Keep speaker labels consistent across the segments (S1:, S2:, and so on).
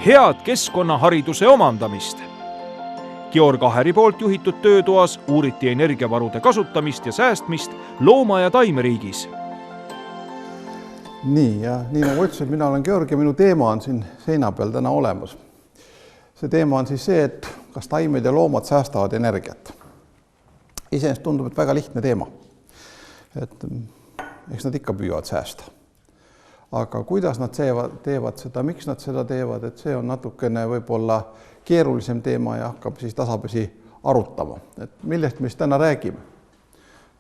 S1: head keskkonnahariduse omandamist. Georg Aheri poolt juhitud töötoas uuriti energiavarude kasutamist ja säästmist looma- ja taimeriigis.
S2: Nii, ja nii nagu ütlesin, mina olen Georg ja minu teema on siin seina peal täna olemas. See teema on siis see, et kas taimed ja loomad säästavad energiat. Iseenesest tundub, et väga lihtne teema. Eks nad ikka püüavad säästa. Aga kuidas nad teevad seda, miks nad seda teevad, et see on natukene võib-olla keerulisem teema ja hakkab siis tasapisi arutama. Et millest me siis täna räägime?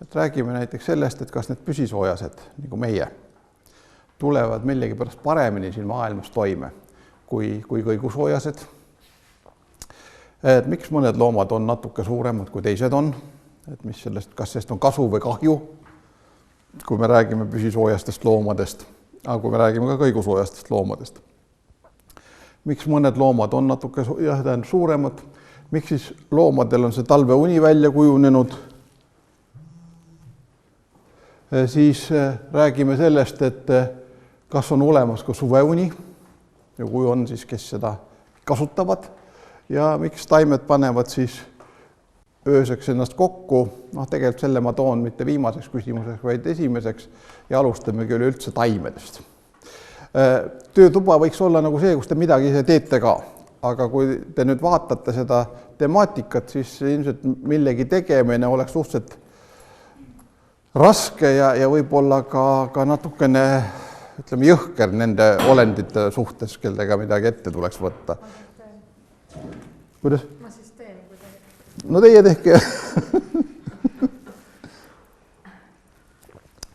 S2: Et räägime näiteks sellest, et kas need püsisoojased, nagu meie, tulevad millegipärast paremini siin maailmas toime kui kõigusoojased. Et miks mõned loomad on natuke suuremad kui teised on, et mis sellest, kas sellest on kasu või kahju, kui me räägime püsisoojastest loomadest, aga kui me räägime ka kõigusoojastest loomadest. Miks mõned loomad on natuke suuremad, miks siis loomadel on see talveuni välja kujunenud, siis räägime sellest, et kas on olemas ka suveuni ja kui on, siis kes seda kasutavad ja miks taimed panevad siis ööseks ennast kokku. Tegelikult selle ma toon mitte viimaseks küsimuseks, vaid esimeseks ja alustamegi üleüldse taimedest. Töötuba võiks olla nagu see, kus te midagi ise teete ka, aga kui te nüüd vaatate seda temaatikat, siis ilmselt millegi tegemine oleks suhteliselt raske ja võib-olla ka natukene jõhker nende olendite suhtes, kellega midagi ette tuleks võtta. Kuidas?
S3: Ma siis teen, kui te...
S2: No teie tehke.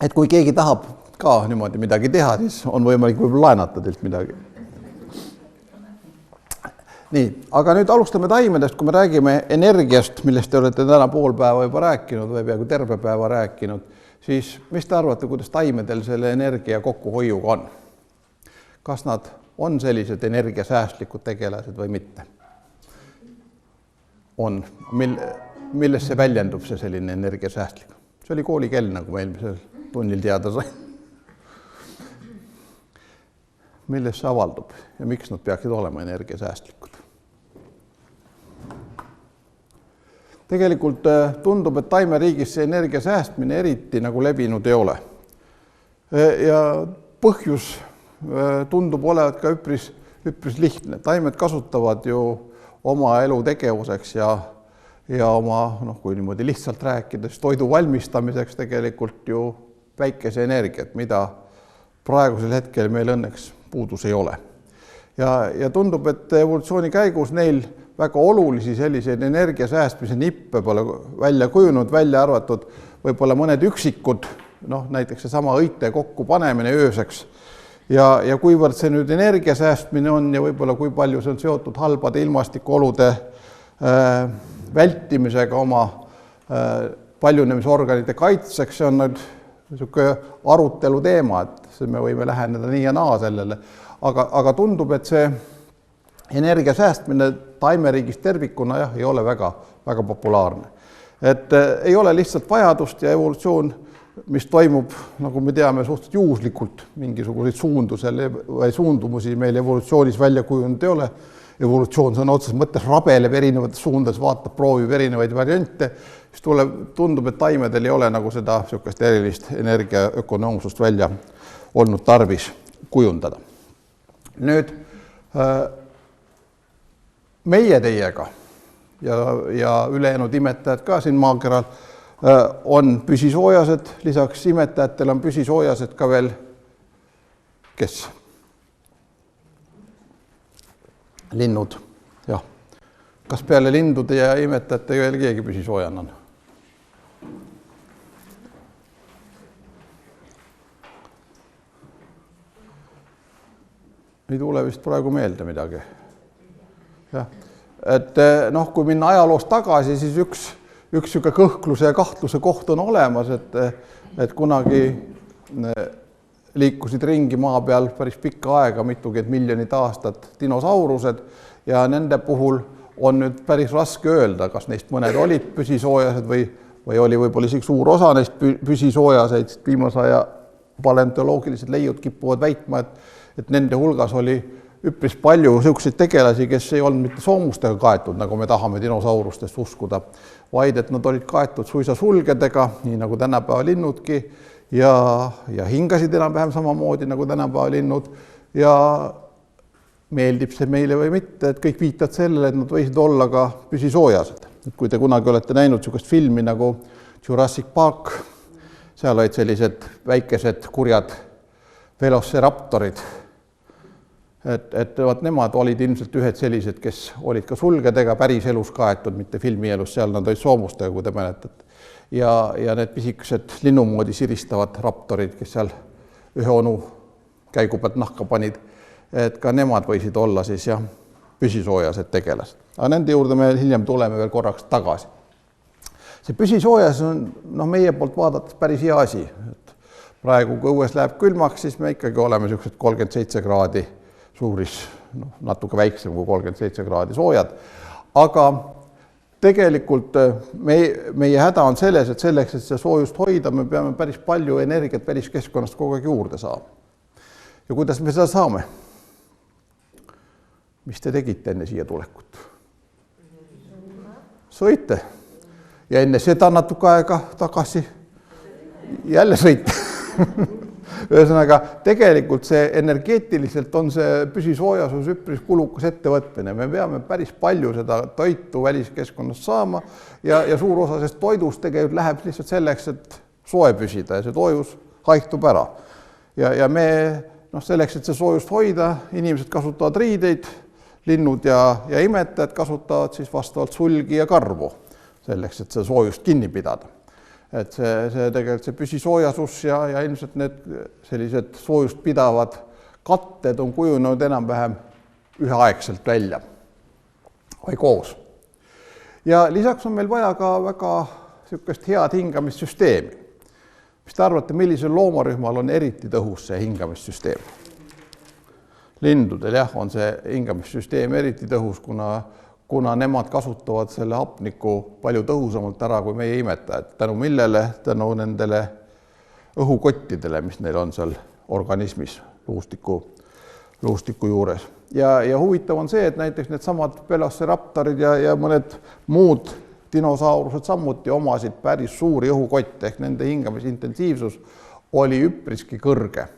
S2: Et kui keegi tahab ka niimoodi midagi teha, siis on võimalik võib-olla laenata teilt midagi. Nii, aga nüüd alustame taimedest, kui me räägime energiast, millest te olete täna pool päeva juba rääkinud või peaaegu terve päeva rääkinud, siis mis te arvate, kuidas taimedel selle energia kokkuhoiuga on? Kas nad on sellised energiasäästlikud tegelased või mitte? On. Milles see väljendub, see selline energiasäästlik? See oli koolikell, nagu me eelmisel tunnil teada sai. Milles see avaldub ja miks nad peaksid olema energiasäästlikud? Tegelikult tundub, et taimeriigis see energia säästmine eriti nagu levinud ei ole. Ja põhjus tundub olevat ka üpris lihtne. Taimed kasutavad ju oma elu tegevuseks ja oma, kui niimoodi lihtsalt rääkides, toidu valmistamiseks tegelikult ju väikese energiat, mida praegusel hetkel meil õnneks puudus ei ole. Ja tundub, et evolutsiooni käigus neil väga olulisi selliseid energiasäästmise nippe pole välja kujunud, välja arvatud võib-olla mõned üksikud, näiteks see sama õite kokku panemine ööseks. Ja kuivõrd see nüüd energiasäästmine on ja võib-olla kui palju see on seotud halbade ilmastikuolude vältimisega oma paljunemisorganite kaitseks, see on nüüd niisugune arutelu teema, et me võime läheneda nii ja naa sellele. Aga tundub, et see energia säästmine taimeriigis tervikuna ei ole väga populaarne. Et ei ole lihtsalt vajadust ja evolutsioon, mis toimub, nagu me teame, suhteliselt juhuslikult mingisuguseid suundumusi meil evolutsioonis välja kujunud ei ole. Evolutsioon on otseses mõttes rabeleb erinevates suundades, vaatab, proovib erinevaid variante, siis tundub, et taimedel ei ole nagu seda erilist energiaökonoomsust välja olnud tarvis kujundada. Nüüd meie teiega ja ülejäänud imetajad ka siin maakeral on püsisoojased, lisaks imetajatel on püsisoojased ka veel kes? Linnud, jah. Kas peale lindude ja imetajate veel keegi püsisoojana on? Ei tule vist praegu meelde midagi. Ja. Et kui minna ajaloost tagasi, siis üks kõhkluse ja kahtluse koht on olemas, et kunagi liikusid ringi maa peal päris pikka aega, mitukümmend miljonit aastat dinosaurused ja nende puhul on nüüd päris raske öelda, kas neist mõned olid püsisoojased või oli võib-olla isegi suur osa neist püsisoojaseid. Viimase aja paleontoloogilised leiud kipuvad väitma, et nende hulgas oli üpris palju niisuguseid tegelasi, kes ei olnud mitte soomustega kaetud, nagu me tahame dinosaurustest uskuda, vaid et nad olid kaetud suisa sulgedega, nii nagu tänapäeva linnudki, ja hingasid enam-vähem samamoodi nagu tänapäeva linnud ja meeldib see meile või mitte, et kõik viitavad sellele, et nad võisid olla ka püsisoojased. Et kui te kunagi olete näinud niisugust filmi nagu Jurassic Park, seal olid sellised väikesed kurjad velociraptorid, et nemad olid ilmselt ühed sellised, kes olid ka sulgedega päris elus kaetud, mitte filmielus, seal nad olid soomustega, kui te mäletate. Ja need pisikesed linnumoodi siristavad raptorid, kes seal ühe onu käigu pealt nahka panid, et ka nemad võisid olla siis jah, püsisoojased tegelased. Aga nende juurde me hiljem tuleme veel korraks tagasi. See püsisoojas on meie poolt vaadates päris hea asi. Et praegu, kui õues läheb külmaks, siis me ikkagi oleme niisugused 37 kraadi suuris, natuke väiksem kui 37 kraadi soojad. Aga tegelikult meie häda on selles, et selleks, et see soojust hoida, me peame päris palju energiat väliskeskkonnast kogu aeg juurde saama. Ja kuidas me seda saame? Mis te tegite enne siia tulekut? Sõite. Ja enne seda natuke aega tagasi jälle sõite. Ühesõnaga, tegelikult see energeetiliselt on see püsisoojasus üpris kulukas ettevõtmine. Me peame päris palju seda toitu väliskeskkonnast saama ja suur osa sest toidust tegelikult läheb lihtsalt selleks, et soe püsida ja see soojus haihtub ära. Ja me selleks, et see soojust hoida, inimesed kasutavad riideid, linnud ja imetajad kasutavad siis vastavalt sulgi ja karvu selleks, et see soojust kinni pidada. Et see tegelikult see püsisoojasus ja ilmselt need sellised soojust pidavad katted on kujunenud enam-vähem üheaegselt välja või koos. Ja lisaks on meil vaja ka väga niisugust head hingamissüsteemi. Mis te arvate, millisel loomarühmal on eriti tõhus see hingamissüsteem? Lindudel jah, on see hingamissüsteem eriti tõhus, kuna nemad kasutavad selle hapniku palju tõhusamalt ära kui meie imetajad. Tänu millele? Tänu nendele õhukottidele, mis neil on seal organismis luustiku juures. Ja huvitav on see, et näiteks need samad velociraptorid ja mõned muud dinosaurused samuti omasid päris suuri õhukotte, ehk nende hingamisintensiivsus oli üpriski kõrge.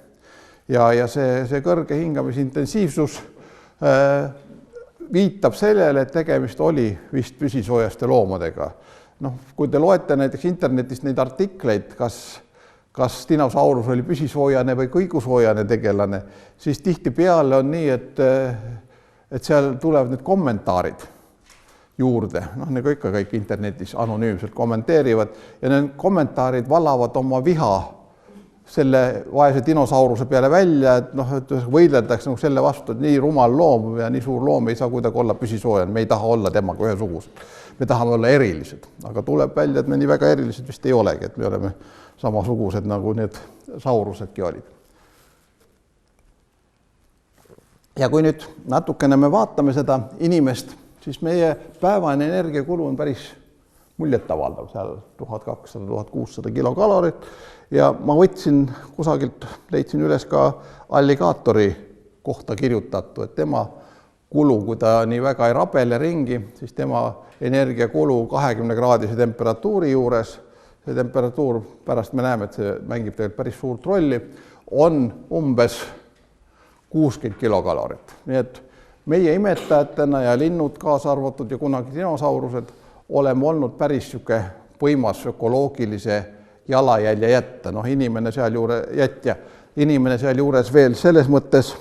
S2: Ja see kõrge hingamisintensiivsus viitab sellele, et tegemist oli vist püsisoojaste loomadega. Kui te loete näiteks internetist neid artikleid, kas dinosaurus oli püsisoojane või kõigusoojane tegelane, siis tihtipeale on nii, et seal tulevad need kommentaarid juurde. Nagu ikka kõik internetis anonüümselt kommenteerivad ja need kommentaarid valavad oma viha selle vaese dinosauruse peale välja, et võideldakse selle vastu, et nii rumal loom ja nii suur loom ei saa kuidagi olla püsisoojan, me ei taha olla temaga ühesugused. Me tahame olla erilised, aga tuleb välja, et me nii väga erilised vist ei olegi, et me oleme samasugused nagu need saurusedki olid. Ja kui nüüd natukene me vaatame seda inimest, siis meie päevane energiakulu on päris muljetavaldav, seal 1200-1600 kilokalorit. Ja ma võtsin kusagilt, leidsin üles ka alligaatori kohta kirjutatu, et tema kulu, kui ta nii väga ei rabele ringi, siis tema energiakulu 20-kraadise temperatuuri juures, see temperatuur, pärast me näeme, et see mängib tegelikult päris suurt rolli, on umbes 60 kilokalorit. Nii et meie imetajatena ja linnud kaasa arvatud ja kunagi dinosaurused oleme olnud päris võimas ökoloogilise jalajälje jätta. Inimene seal juures veel selles mõttes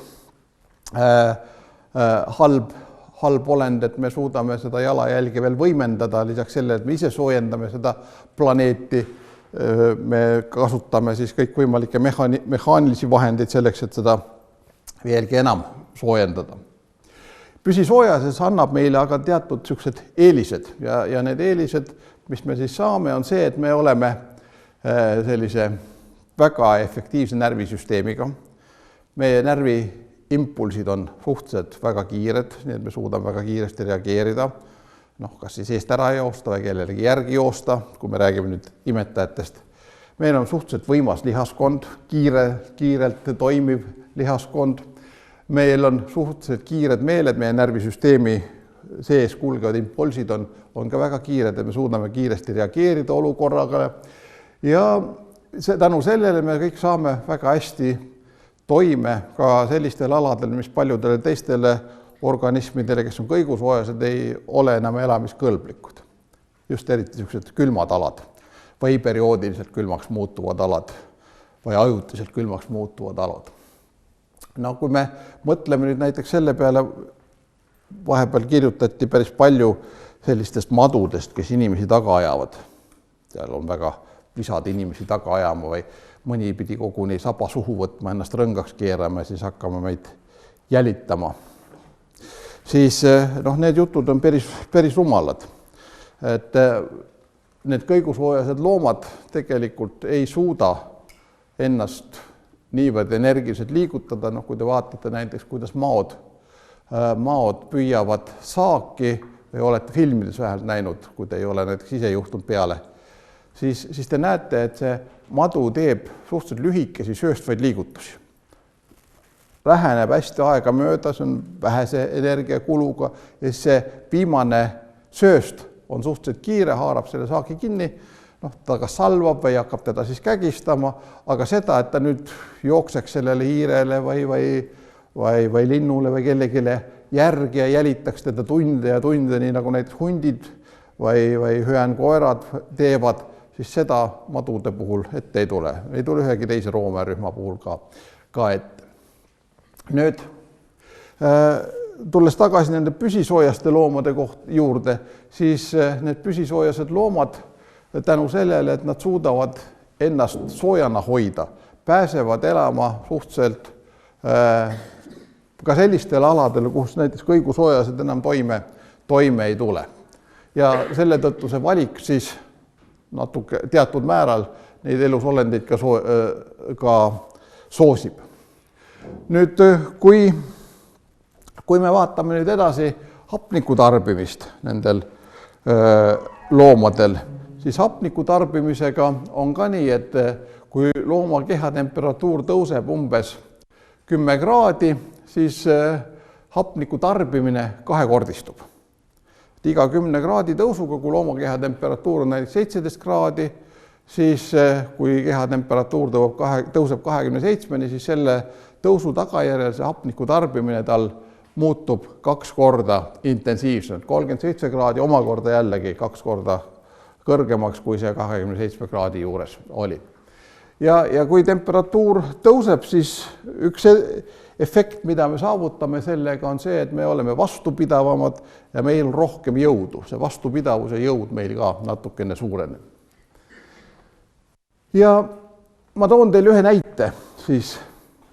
S2: halb olend, et me suudame seda jalajälge veel võimendada, lisaks sellele, et me ise soojendame seda planeeti, me kasutame siis kõik võimalikke mehaanilisi vahendeid selleks, et seda veelgi enam soojendada. Püsisoojases annab meile aga teatud niisugused eelised ja need eelised, mis me siis saame, on see, et me oleme sellise väga efektiivse närvisüsteemiga. Meie närviimpulsid on suhteliselt väga kiired, nii et me suudame väga kiiresti reageerida. Kas siis eest ära joosta või kellelegi järgi joosta, kui me räägime nüüd imetajatest. Meil on suhteliselt võimas lihaskond, kiirelt toimiv lihaskond. meil on suhteliselt kiired meeled, meie närvisüsteemi sees kulgevad impulsid on ka väga kiired ja me suudame kiiresti reageerida olukorraga. Ja tänu sellele me kõik saame väga hästi toime ka sellistel aladel, mis paljudele teistele organismidele, kes on kõigusoojased, ei ole enam elamiskõlblikud. Just eriti sellised külmad alad või perioodiliselt külmaks muutuvad alad või ajutiselt külmaks muutuvad alad. No kui me mõtleme nüüd näiteks selle peale, vahepeal kirjutati päris palju sellistest madudest, kes inimesi taga ajavad. Seal on väga visad inimesi taga ajama või mõni pidi koguni saba suhu võtma, ennast rõngaks keerama ja siis hakkame meid jälitama. Siis need jutud on päris rumalad. Et need kõigusoojased loomad tegelikult ei suuda ennast niivõrd energiliselt liigutada, kui te vaatate näiteks, kuidas maod püüavad saaki või olete filmides vähemalt näinud, kui te ei ole näiteks ise juhtunud peale, siis te näete, et see madu teeb suhteliselt lühikesi sööstvaid liigutusi. Läheneb hästi aega mööda, see on vähese energiakuluga ja see viimane sööst on suhteliselt kiire, haarab selle saagi kinni, ta kas salvab või hakkab teda siis kägistama, aga seda, et ta nüüd jookseks sellele hiirele või linnule või kellegile järgi ja jälitaks teda tunde ja tunde, nii nagu näiteks hundid või hüänkoerad teevad, siis seda madude puhul ette ei tule. Ei tule ühegi teise roomerühma puhul ka ette. Nüüd, tulles tagasi nende püsisoojaste loomade juurde, siis need püsisoojased loomad tänu sellele, et nad suudavad ennast soojana hoida, pääsevad elama suhteliselt ka sellistele aladele, kus näiteks kõigusoojased enam toime ei tule. Ja selle tõttu see valik siis natuke teatud määral neid elusolendeid ka soosib. Nüüd, kui me vaatame nüüd edasi hapniku tarbimist nendel loomadel, siis hapniku tarbimisega on ka nii, et kui looma kehatemperatuur tõuseb umbes 10 kraadi, siis hapniku tarbimine kahekordistub. Iga 10 kraadi tõusuga, kui looma kehatemperatuur on näiteks 17 kraadi, siis kui kehatemperatuur tõuseb 27, siis selle tõusu tagajärjel see hapniku tarbimine tal muutub 2 korda intensiivselt. 37 kraadi omakorda jällegi 2 korda kõrgemaks, kui see 27 kraadi juures oli. Ja kui temperatuur tõuseb, siis üks efekt, mida me saavutame sellega, on see, et me oleme vastupidavamad ja meil on rohkem jõudu. See vastupidavuse jõud meil ka natukene suureneb. Ja ma toon teile ühe näite, siis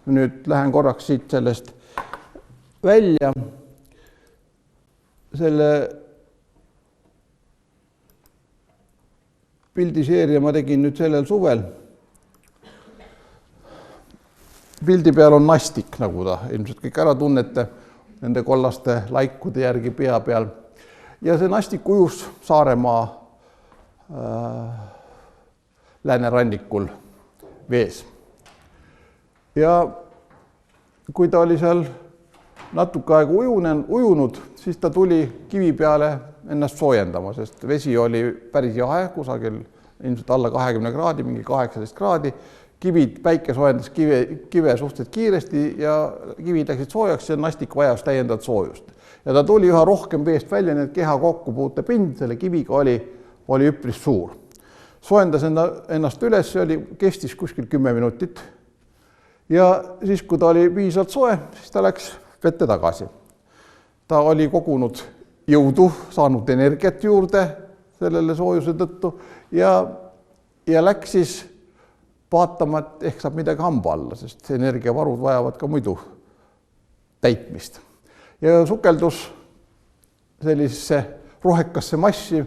S2: nüüd lähen korraks siit sellest välja. Selle pildiseeria ma tegin nüüd sellel suvel. Pildi peal on nastik, nagu ta ilmselt kõik ära tunnete, nende kollaste laikude järgi pea peal. Ja see nastik ujus Saaremaa läänerannikul vees. Ja kui ta oli seal natuke aega ujunud, siis ta tuli kivi peale ennast soojendama, sest vesi oli päris jahe, kusagil ilmselt alla 20 kraadi, mingi 18 kraadi. Päike soojendas kive suhteliselt kiiresti ja kivid läksid soojaks ja nastik vajas täiendavat soojust. Ja ta tuli üha rohkem veest välja, nii et keha kokkupuute pind selle kiviga oli üpris suur. Soojendas ennast üles, kestis kuskil 10 minutit. Ja siis, kui ta oli piisavalt soe, siis ta läks vette tagasi. Ta oli kogunud jõudu, saanud energiat juurde sellele soojuse tõttu ja läks siis vaatama, et ehk saab midagi hamba alla, sest energiavarud vajavad ka muidu täitmist. Ja sukeldus sellisesse rohekasse massi.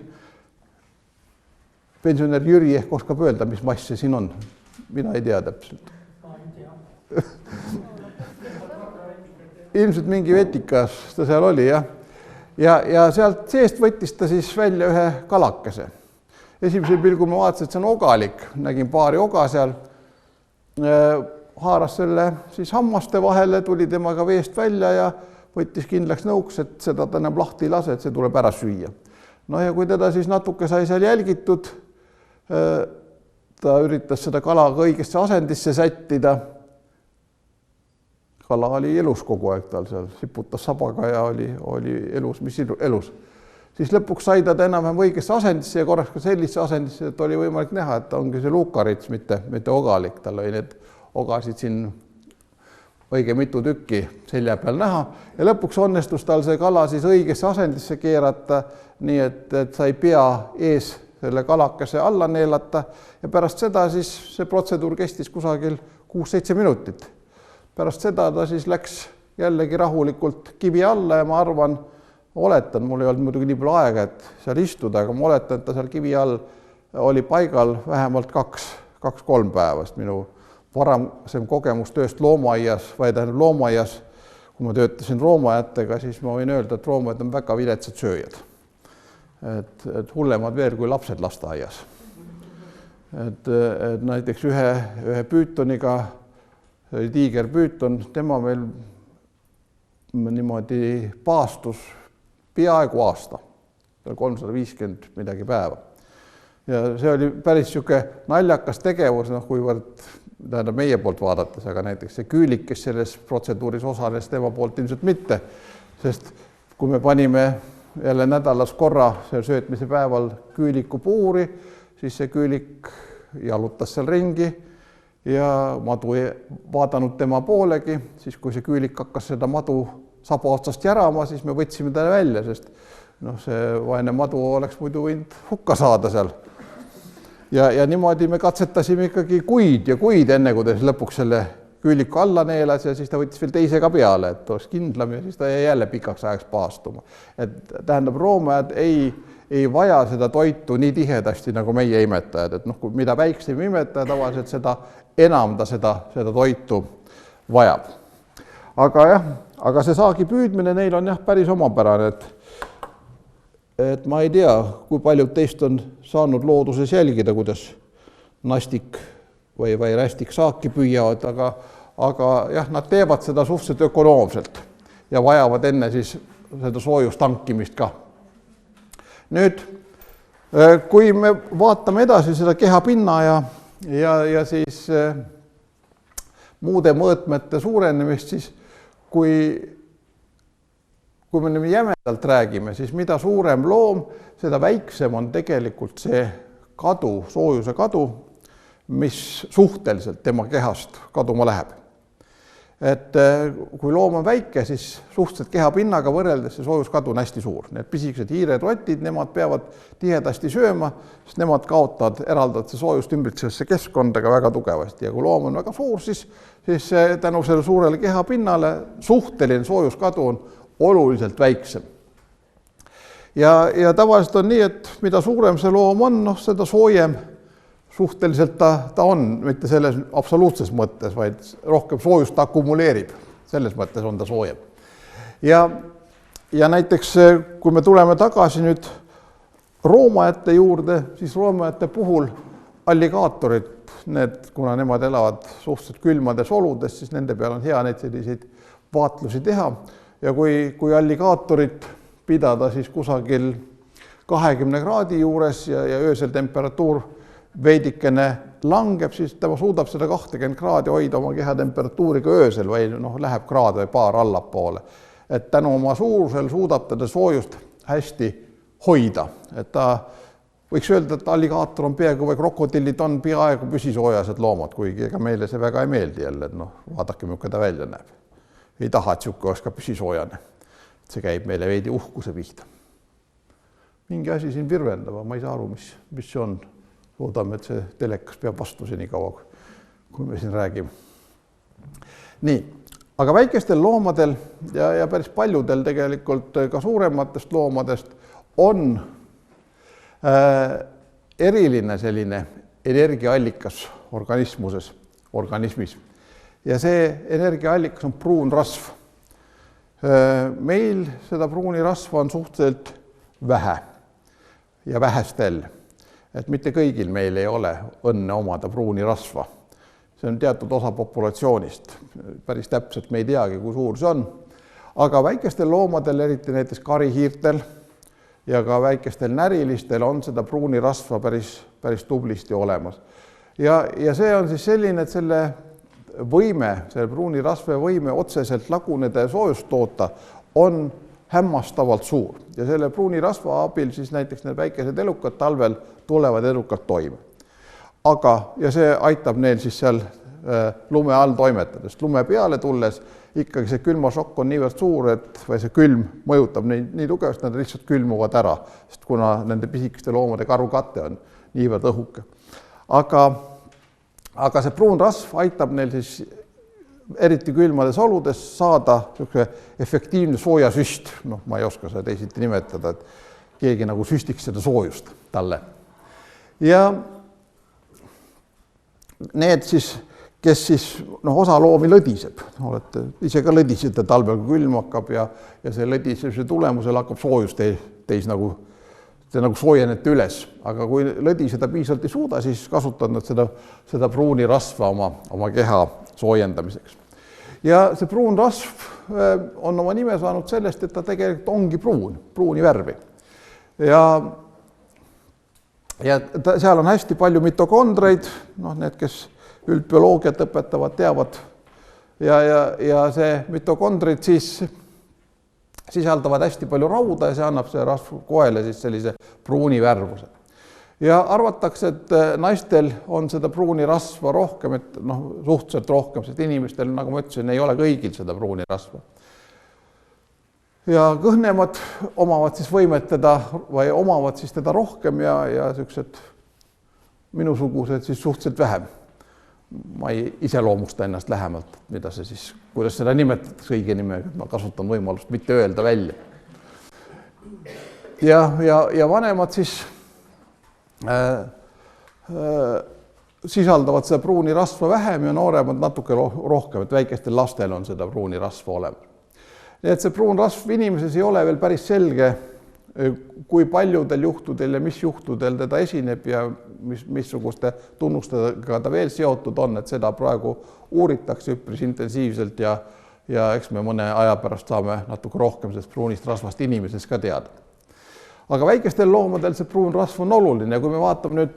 S2: Pensionär Jüri ehk oskab öelda, mis mass see siin on. Mina ei tea täpselt. Ilmselt mingi vetikas ta seal oli, jah. Ja sealt seest võttis ta siis välja ühe kalakese. Esimesel pilgul ma vaatasin, et see on ogalik. Nägin paari oga seal. haaras selle siis hammaste vahele, tuli temaga veest välja ja võttis kindlaks nõuks, et seda ta enam lahti ei lase, et see tuleb ära süüa. No ja kui teda siis natuke sai seal jälgitud, ta üritas seda kala õigesse asendisse sättida. Kala oli elus kogu aeg tal seal, siputas sabaga ja oli elus, mis elus. Siis lõpuks sai ta enam-vähem õigesse asendisse ja korraks ka sellisse asendisse, et oli võimalik näha, et ongi see luukarits, mitte ogalik. Tal oli need ogasid siin õige mitu tükki selja peal näha ja lõpuks õnnestus tal see kala siis õigesse asendisse keerata, nii et sai pea ees selle kalakese alla neelata ja pärast seda siis see protseduur kestis kusagil 6-7 minutit. Pärast seda ta siis läks jällegi rahulikult kivi alla ja ma arvan, oletan, mul ei olnud muidugi nii palju aega, et seal istuda, aga ma oletan, et ta seal kivi all oli paigal vähemalt 2-3 päeva, sest minu varasem kogemus tööst loomaaias, loomaias, kui ma töötasin roomajatega, siis ma võin öelda, et roomajad on väga viletsad sööjad. Et hullemad veel kui lapsed lasteaias. Et näiteks ühe püütoniga, tiigerpüüton, tema meil niimoodi paastus peaaegu aasta, 350 midagi päeva. Ja see oli päris siuke naljakas tegevus, kuivõrd meie poolt vaadates, aga näiteks see küülik, kes selles protseduuris osales, tema poolt ilmselt mitte, sest kui me panime jälle nädalas korra söötmise päeval küüliku puuri, siis see küülik jalutas seal ringi ja madu ei vaadanud tema poolegi, siis kui see küülik hakkas seda madu saba otsast järama, siis me võtsime ta välja, sest see vaene madu oleks muidu võinud hukka saada seal. Ja niimoodi me katsetasime ikkagi kuid ja kuid enne, kui ta lõpuks selle küüliku alla neelas ja siis ta võttis veel teise ka peale, et oleks kindlam ja siis ta jäi jälle pikaks ajaks paastuma. Et tähendab, roomajad ei vaja seda toitu nii tihedasti nagu meie imetajad, et mida väiksem imetaja tavaliselt, seda enam ta seda toitu vajab. Aga jah, aga see saagi püüdmine neil on päris omapärane, et ma ei tea, kui paljud teist on saanud looduses jälgida, kuidas nastik või rästik saaki püüavad, aga jah, nad teevad seda suhteliselt ökonoomselt ja vajavad enne siis seda soojustankimist ka. Nüüd, kui me vaatame edasi seda kehapinna ja siis muude mõõtmete suurenemist, siis kui me nüüd jämedalt räägime, siis mida suurem loom, seda väiksem on tegelikult see kadu, soojuse kadu, mis suhteliselt tema kehast kaduma läheb. Et kui loom on väike, siis suhteliselt kehapinnaga võrreldes see soojuskadu on hästi suur. Need pisikesed hiiredrotid, nemad peavad tihedasti sööma, sest nemad eraldavad soojust ümbritsevesse keskkondaga väga tugevasti. Ja kui loom on väga suur, siis tänu selle suurele kehapinnale suhteline soojuskadu on oluliselt väiksem. Ja tavaliselt on nii, et mida suurem see loom on, seda soojem suhteliselt ta on, mitte selles absoluutses mõttes, vaid rohkem soojust ta akumuleerib. Selles mõttes on ta soojem. Ja näiteks, kui me tuleme tagasi nüüd roomajate juurde, siis roomajate puhul alligaatorid, kuna nemad elavad suhteliselt külmades oludes, siis nende peal on hea neid selliseid vaatlusi teha. Ja kui alligaatorit pidada siis kusagil 20 kraadi juures ja öösel temperatuur veidikene langeb, siis ta suudab seda 20 kraadi hoida oma kehatemperatuuriga öösel või läheb kraad või paar allapoole. Et tänu oma suurusel suudab ta soojust hästi hoida. Et ta võiks öelda, et alligaator on peaaegu või krokodillid on peaaegu püsisoojased loomad, kuigi ega meile see väga ei meeldi jälle, et vaadake, milline ta välja näeb. Ei taha, et siuke oleks ka püsisoojane. See käib meile veidi uhkuse pihta. Mingi asi siin virvendava, ma ei saa aru, mis see on. Loodame, et see telekas peab vastu nii kaua, kui me siin räägime. Nii, aga väikestel loomadel ja päris paljudel tegelikult ka suurematest loomadest on eriline selline energiaallikas organismis. Ja see energiaallikas on pruun rasv. Meil seda pruuni rasva on suhteliselt vähe ja vähestel. Et mitte kõigil meil ei ole õnne omada pruuni rasva. see on teatud osa populatsioonist. Päris täpselt me ei teagi, kui suur see on. Aga väikestel loomadel, eriti näiteks karihiirtel ja ka väikestel närilistel on seda pruuni rasva päris tublisti olemas. Ja see on siis selline, et selle pruuni rasva võime otseselt laguneda ja soojust toota on hämmastavalt suur. Ja selle pruuni rasva abil siis näiteks need väikesed elukad talvel tulevad edukalt toime. Ja see aitab neil siis seal lume all toimetada, sest lume peale tulles ikkagi see külmašokk on niivõrd suur, või see külm mõjutab neid nii tugevasti, nad lihtsalt külmuvad ära, sest kuna nende pisikeste loomade karukate on niivõrd õhuke. Aga see pruun rasv aitab neil siis eriti külmades oludes saada efektiivne soojasüst. Ma ei oska seda teisiti nimetada, et keegi nagu süstiks seda soojust talle. Ja need siis, kes siis osa loomi lõdiseb, olete ise ka lõdisete talvel, kui külm hakkab ja see lõdisemise tulemusel hakkab soojus teis nagu soojenete üles, aga kui lõdiseda piisavalt ei suuda, siis kasutavad nad seda pruuni rasva oma keha soojendamiseks. Ja see pruun rasv on oma nime saanud sellest, et ta tegelikult ongi pruuni värvi. Ja seal on hästi palju mitokondreid, need, kes üldbioloogiat õpetavad, teavad. Ja see mitokondrid siis sisaldavad hästi palju rauda ja see annab see rasv koele siis sellise pruuni värvuse. Ja arvatakse, et naistel on seda pruuni rasva rohkem, et suhteliselt rohkem, sest inimestel, nagu ma ütlesin, ei ole kõigil seda pruuni rasva. Ja kõhnemad omavad siis võimetada või omavad siis teda rohkem ja sellised minusugused siis suhteliselt vähem. Ma ei iseloomusta ennast lähemalt, kuidas seda nimetatakse õige nimega, ma kasutan võimalust mitte öelda välja. Ja vanemad siis sisaldavad seda pruuni rasva vähem ja nooremad natuke rohkem, et väikestel lastel on seda pruuni rasva olemas. Nii et see pruun rasv inimeses ei ole veel päris selge, kui paljudel juhtudel ja mis juhtudel teda esineb ja missuguste tunnustega ta veel seotud on, et seda praegu uuritakse üpris intensiivselt ja eks me mõne aja pärast saame natuke rohkem sellest pruunist rasvast inimeses ka teada. Aga väikestel loomadel see pruun rasv on oluline ja kui me vaatame nüüd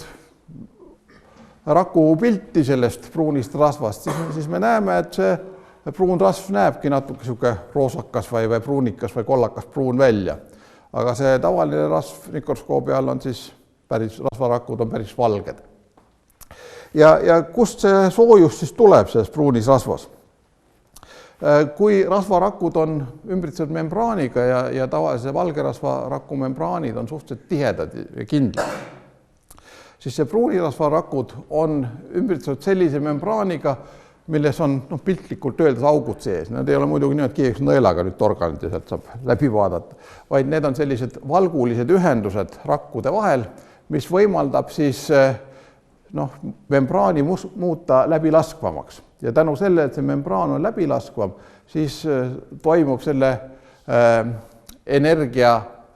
S2: raku pilti sellest pruunist rasvast, siis me näeme, et see pruun rasv näebki natuke siuke roosakas või pruunikas või kollakas pruun välja. Aga see tavaline rasv mikroskoobi all on siis rasvarakud on päris valged. Ja kust see soojus siis tuleb selles pruunis rasvas? Kui rasvarakud on ümbritsevad membraaniga ja tavalise valge rasvaraku membraanid on suhteliselt tihedad ja kindlad, siis see pruuni rasvarakud on ümbritsevad sellise membraaniga, milles on piltlikult öeldes augud sees. Need ei ole muidugi nii, et keegi nõelaga nüüd torganud ja sealt saab läbi vaadata, vaid need on sellised valgulised ühendused rakkude vahel, mis võimaldab siis membraani muuta läbilaskvamaks. Ja tänu selle, et see membraan on läbilaskvam, siis toimub selle energia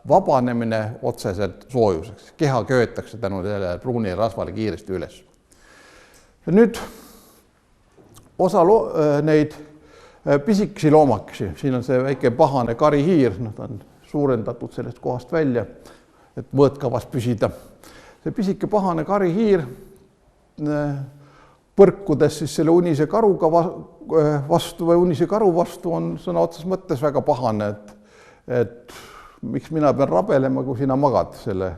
S2: vabanemine otseselt soojuseks. Keha köetakse tänu pruuni rasvale kiiresti üles. Ja nüüd osa neid pisikesi loomakesi, siin on see väike pahane karihiir, ta on suurendatud sellest kohast välja, et mõõtkavas püsida. See pisike pahane karihiir põrkudes siis selle unise karuga vastu või unise karu vastu on sõna otses mõttes väga pahane, et miks mina pean rabelema, kui sina magad selle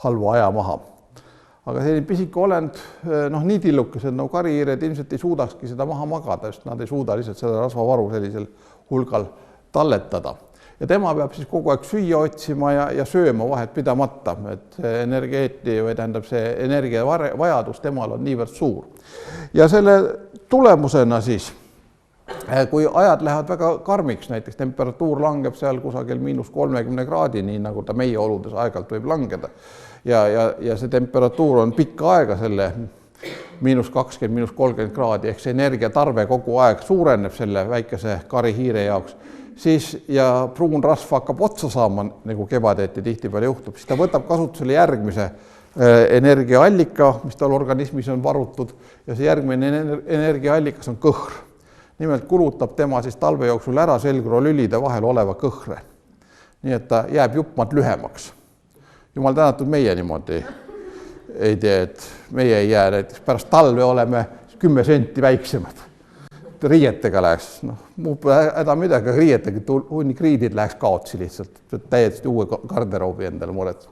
S2: halva aja maha. Aga selline pisike olend, nii tillukesed nagu karihiired ilmselt ei suudakski seda maha magada, sest nad ei suuda lihtsalt seda rasvavaru sellisel hulgal talletada. Ja tema peab siis kogu aeg süüa otsima ja sööma vahet pidamata, et see energiavajadus temal on niivõrd suur. Ja selle tulemusena siis, kui ajad lähevad väga karmiks, näiteks temperatuur langeb seal kusagil -30 kraadi, nii nagu ta meie oludes aegalt võib langeda, ja see temperatuur on pikka aega selle -20, -30 kraadi, ehk see energiatarve kogu aeg suureneb selle väikese karihiire jaoks, siis ja pruun rasv hakkab otsa saama, nagu kevadeti tihtipeale juhtub, siis ta võtab kasutusele järgmise energiaallika, mis tal organismis on varutud ja see järgmine energiaallikas on kõhr. Nimelt kulutab tema siis talve jooksul ära selgrolülide vahel oleva kõhre. Nii et ta jääb juppmalt lühemaks. Jumal tänatud meie niimoodi ei tee, et meie ei jää näiteks pärast talve oleme 10 senti väiksemad. Riietega läheks, muu häda midagi, riietega hunnik riidid läheks kaotsi lihtsalt, täiesti uue garderoobi endale muret.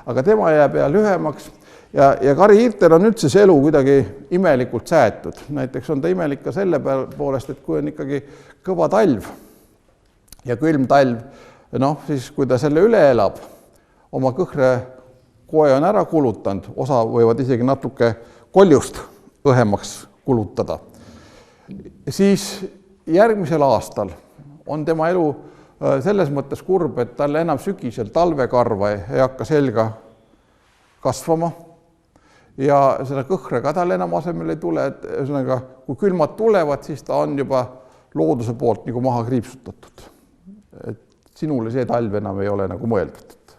S2: Aga tema jääb lühemaks ja karihiirtel on üldse see elu kuidagi imelikult säätud. Näiteks on ta imelik ka selle poolest, et kui on ikkagi kõva talv ja külm talv, siis kui ta selle üle elab, oma kõhre koe on ära kulutanud, osa võivad isegi natuke koljust õhemaks kulutada. Siis järgmisel aastal on tema elu selles mõttes kurb, et talle enam sügisel talvekarva ei hakka selga kasvama ja seda kõhre ka talle enam asemel ei tule, et ühesõnaga, kui külmad tulevad, siis ta on juba looduse poolt nagu maha kriipsutatud. Et sinule see talv enam ei ole nagu mõeldud.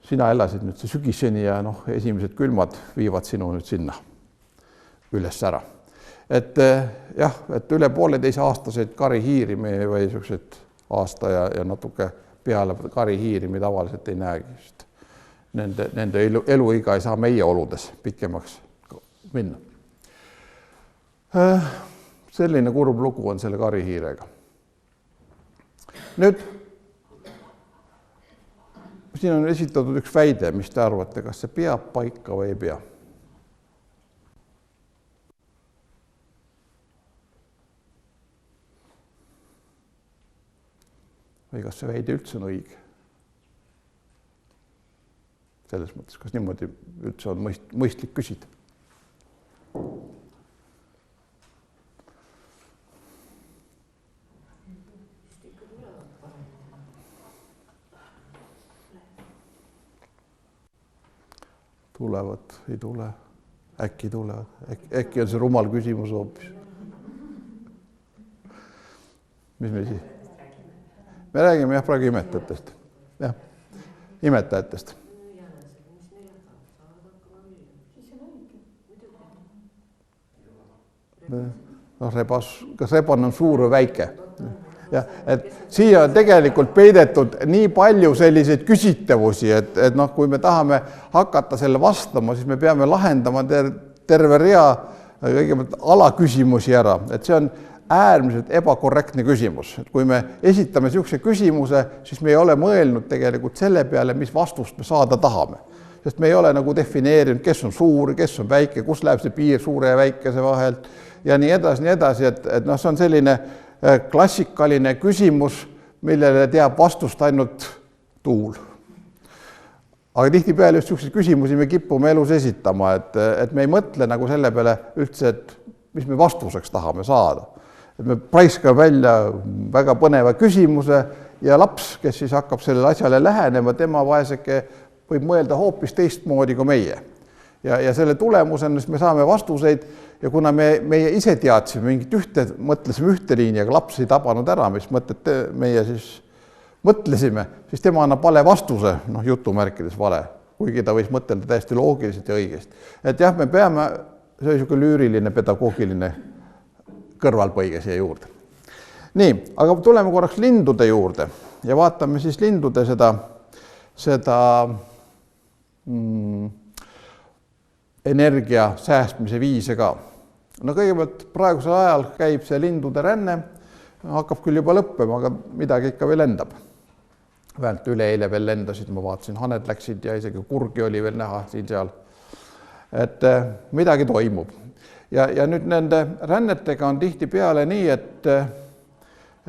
S2: Sina elasid nüüd see sügiseni ja esimesed külmad viivad sinu nüüd sinna üles ära. Et jah, et üle 1,5 aastaseid karihiiri me või sellised aasta ja natuke peale karihiiri me tavaliselt ei näegi, sest nende eluiga ei saa meie oludes pikemaks minna. Selline kurb lugu on selle karihiirega. Nüüd, siin on esitatud üks väide, mis te arvate, kas see peab paika või ei pea? Või kas see väide üldse on õige? Selles mõttes, kas niimoodi üldse on mõistlik küsida? Tulevad, ei tule, äkki tulevad, äkki on see rumal küsimus hoopis. Mis me siis? Me räägime praegu imetajatest. Jah, imetajatest. Kas reban on suur või väike? Ja, et siia on tegelikult peidetud nii palju selliseid küsitavusi, et kui me tahame hakata selle vastama, siis me peame lahendama terve rea kõigepealt alaküsimusi ära, et see on äärmiselt ebakorrektne küsimus. Et kui me esitame niisuguse küsimuse, siis me ei ole mõelnud tegelikult selle peale, mis vastust me saada tahame. Sest me ei ole nagu defineerinud, kes on suur, kes on väike, kus läheb see piir suure ja väikese vahelt ja nii edasi, et see on selline klassikaline küsimus, millele teab vastust ainult tuul. Aga tihtipeale just niisuguseid küsimusi me kipume elus esitama, et me ei mõtle nagu selle peale üldse, et mis me vastuseks tahame saada. Et me praiskame välja väga põneva küsimuse ja laps, kes siis hakkab sellele asjale lähenema, tema vaeseke võib mõelda hoopis teistmoodi kui meie. Ja selle tulemusena me saame vastuseid ja kuna meie ise teadsime mingit mõtlesime ühte liini, aga laps ei tabanud ära, mis mõtted meie siis mõtlesime, siis tema annab vale vastuse, jutumärkides vale, kuigi ta võis mõtelda täiesti loogiliselt ja õigesti. Et jah, me peame, see on niisugune lüüriline, pedagoogiline kõrvalpõige siia juurde. Nii, aga tuleme korraks lindude juurde ja vaatame siis lindude seda energia säästmise viise ka. Kõigepealt praegusel ajal käib see lindude ränne, hakkab küll juba lõppema, aga midagi ikka veel lendab. Vähemalt üleeile veel lendasid, ma vaatasin, haned läksid ja isegi kurgi oli veel näha siin-seal. Et midagi toimub. Ja nüüd nende rännetega on tihti peale nii,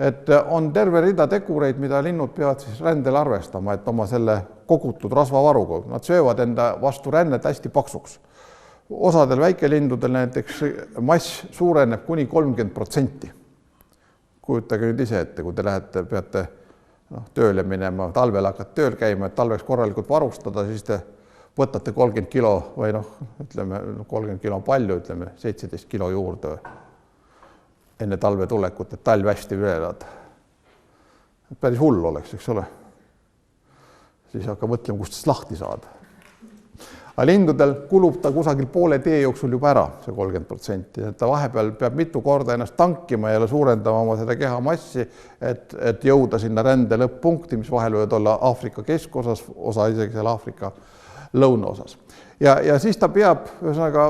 S2: et on terve rida tegureid, mida linnud peavad siis rändel arvestama, et oma selle kogutud rasvavaruga. Nad söövad enda vastu rännet hästi paksuks. Osadel väikelindudel näiteks mass suureneb kuni 30%. Kujutage nüüd ise ette, kui te peate tööle minema, talvel hakkad tööl käima, et talveks korralikult varustada, siis te võtate 30 kilo või ütleme 30 kilo on palju, ütleme 17 kilo juurde enne talve tulekut, et talv hästi üle elada. Päris hull oleks, eks ole. Siis hakka mõtlema, kust lahti saada. Aga lindudel kulub ta kusagil poole tee jooksul juba ära, see 30%. Ta vahepeal peab mitu korda ennast tankima ja suurendama oma seda keha massi, et jõuda sinna rände lõpp-punkti, mis vahel võivad olla Aafrika keskosas, osa isegi seal Aafrika lõunaosas. Ja siis ta peab ühesõnaga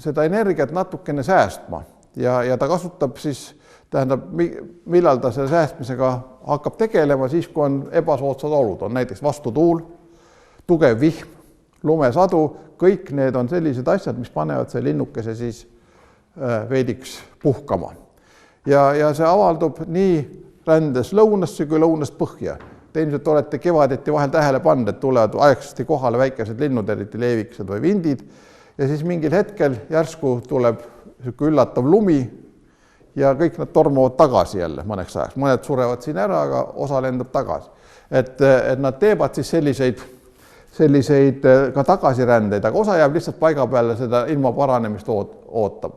S2: seda energiat natukene säästma ja ta kasutab siis, tähendab, millal ta selle säästmisega hakkab tegelema, siis kui on ebasoodsad olud, on näiteks vastutuul, tugev vihm, lumesadu, kõik need on sellised asjad, mis panevad see linnukese siis veediks puhkama. Ja see avaldub nii rändes lõunasse kui lõunast põhja. Te ilmselt olete kevadeti vahel tähele pannud, et tulevad aegsasti kohale väikesed linnud, eriti leevikesed või vindid, ja siis mingil hetkel järsku tuleb üllatav lumi ja kõik nad tormuvad tagasi jälle mõneks ajaks. Mõned surevad siin ära, aga osa lendab tagasi. Et nad teevad siis selliseid ka tagasirändeid, aga osa jääb lihtsalt paiga peale seda ilma paranemist ootab.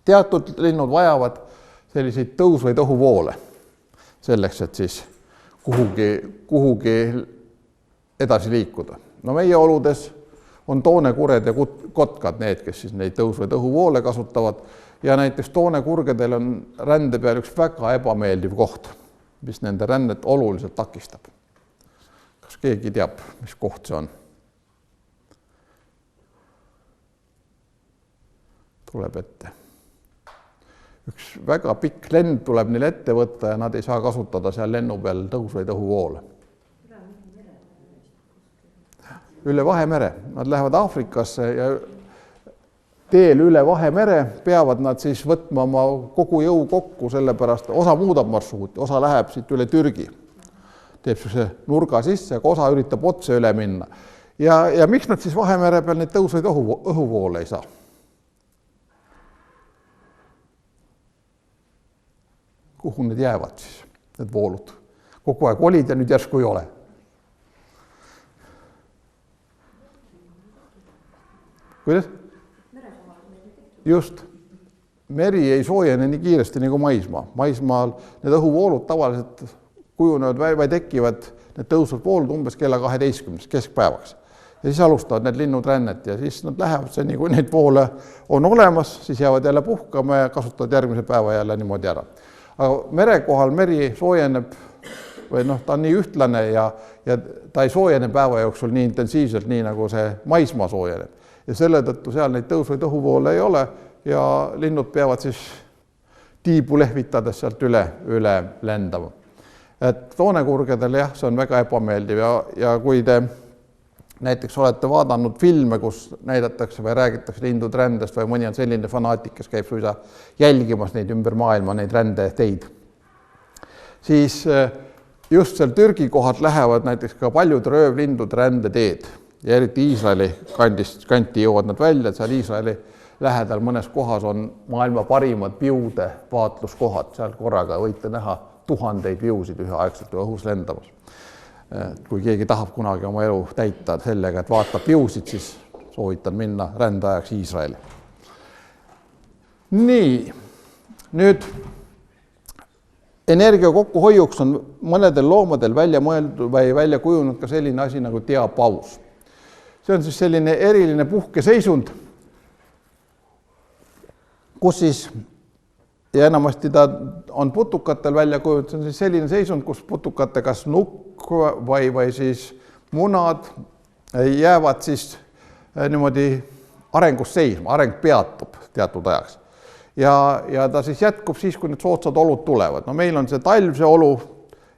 S2: Teatud linnud vajavad selliseid tõusvaid õhuvoole selleks, et siis kuhugi edasi liikuda. No meie oludes on toonekured ja kotkad need, kes siis neid tõusvaid õhuvoole kasutavad ja näiteks toonekurgedel on rände peal üks väga ebameeldiv koht, mis nende rännet oluliselt takistab. Kas keegi teab, mis koht see on? Tuleb ette. Üks väga pikk lend tuleb neil ette võtta ja nad ei saa kasutada seal lennu peal tõusvaid õhuvoole. Üle Vahemere. Nad lähevad Aafrikasse ja teel üle Vahemere peavad nad siis võtma oma kogu jõu kokku, sellepärast osa muudab marsruuti, osa läheb siit üle Türgi. Teeb see nurga sisse, aga osa üritab otse üle minna. Ja miks nad siis Vahemere peal neid tõusvaid õhuvoole ei saa? Kuhu need jäävad siis, need voolud? Kogu aeg olid ja nüüd järsku ei ole. Kuidas? Just. Meri ei soojene nii kiiresti nagu maismaa. Maismaal need õhuvoolud tavaliselt kujunevad või tekivad need tõusvad voolud umbes kella 12 keskpäevaks. Ja siis alustavad need linnud rännet ja siis nad lähevad seni, kui neid voole on olemas, siis jäävad jälle puhkama ja kasutavad järgmise päeva jälle niimoodi ära. Aga mere kohal meri soojeneb või ta on nii ühtlane ja ta ei soojene päeva jooksul nii intensiivselt, nii nagu see maismaa soojeneb. Ja selle tõttu seal neid tõusvaid õhuvoole ei ole ja linnud peavad siis tiibu lehvitades sealt üle lendama. Et toonekurgedel jah, see on väga ebameeldiv ja kui te näiteks olete vaadanud filme, kus näidatakse või räägitakse lindude rändest või mõni on selline fanaatik, kes käib suisa jälgimas neid ümber maailma, neid rändeteid, siis just seal Türgi kohad lähevad näiteks ka paljud röövlindude rändeteed ja eriti Iisraeli kanti jõuavad nad välja, et seal Iisraeli lähedal mõnes kohas on maailma parimad piude vaatluskohad, seal korraga võite näha tuhandeid viusid üheaegselt õhus lendamas. Kui keegi tahab kunagi oma elu täita sellega, et vaatab viusid, siis soovitan minna rändeajaks Iisraeli. Nii, nüüd energia kokkuhoiuks on mõnedel loomadel välja mõeldud või välja kujunud ka selline asi nagu diapaus. See on siis selline eriline puhkeseisund, kus siis ja enamasti ta on putukatel välja kujunud, see on siis selline seisund, kus putukate kas nukk või siis munad jäävad siis niimoodi arengus seisma, areng peatub teatud ajaks. Ja ta siis jätkub siis, kui need soodsad olud tulevad. No meil on see talvse olu